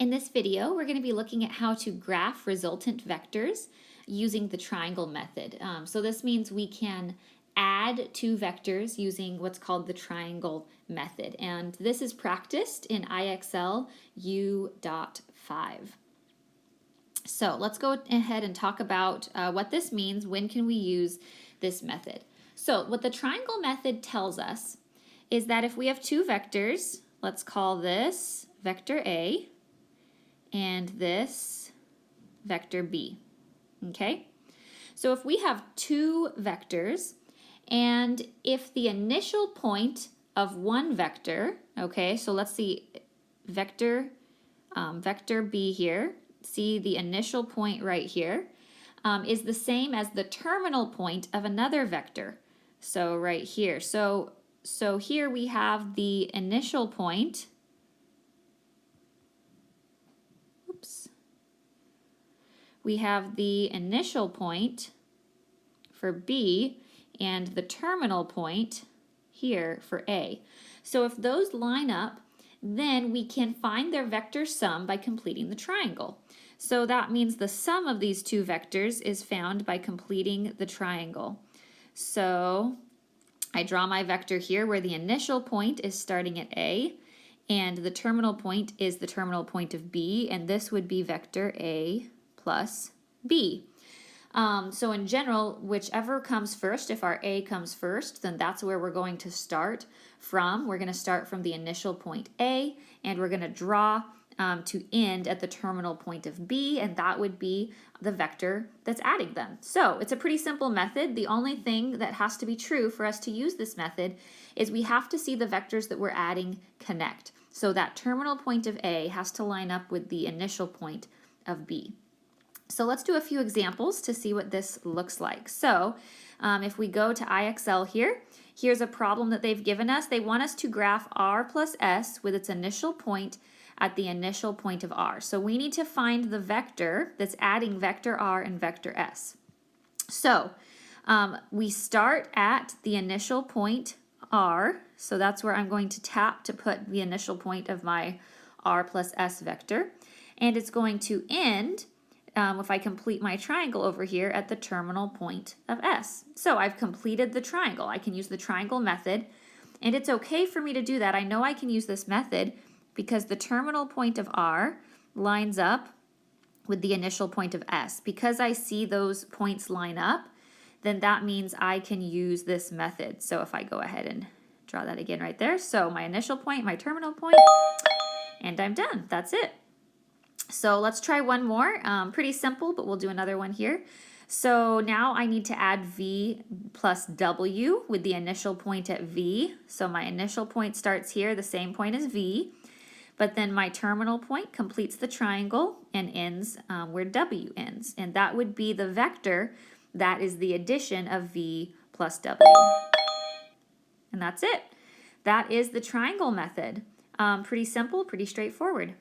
In this video, we're going to be looking at how to graph resultant vectors using the triangle method. So this means we can add two vectors using what's called the triangle method. And this is practiced in IXL U.5. So let's go ahead and talk about what this means. When can we use this method? So what the triangle method tells us is that if we have two vectors, let's call this vector A and this vector B, okay? So if we have two vectors, and if the initial point of one vector, okay, so let's see, vector B here, see the initial point right here, is the same as the terminal point of another vector. So right here, so here we have the initial point, we have the initial point for B and the terminal point here for A. So if those line up, then we can find their vector sum by completing the triangle. So that means the sum of these two vectors is found by completing the triangle. So I draw my vector here where the initial point is starting at A and the terminal point is the terminal point of B, and this would be vector A plus B. So in general, whichever comes first, if our A comes first, then that's where we're going to start from. We're going to start from the initial point A, and we're going to draw to end at the terminal point of B, and that would be the vector that's adding them. So it's a pretty simple method. The only thing that has to be true for us to use this method is we have to see the vectors that we're adding connect. So that terminal point of A has to line up with the initial point of B. So let's do a few examples to see what this looks like. So if we go to IXL here, here's a problem that they've given us. They want us to graph R plus S with its initial point at the initial point of R. So we need to find the vector that's adding vector R and vector S. So we start at the initial point R. So that's where I'm going to tap to put the initial point of my R plus S vector. And it's going to end if I complete my triangle over here at the terminal point of S. So I've completed the triangle. I can use the triangle method, and it's okay for me to do that. I know I can use this method because the terminal point of R lines up with the initial point of S. Because I see those points line up, then that means I can use this method. So if I go ahead and draw that again right there. So my initial point, my terminal point, and I'm done. That's it. So let's try one more. Pretty simple, but we'll do another one here. So now I need to add V plus W with the initial point at V. So my initial point starts here, the same point as V, but then my terminal point completes the triangle and ends where W ends. And that would be the vector that is the addition of V plus W. And that's it. That is the triangle method. Pretty simple, pretty straightforward.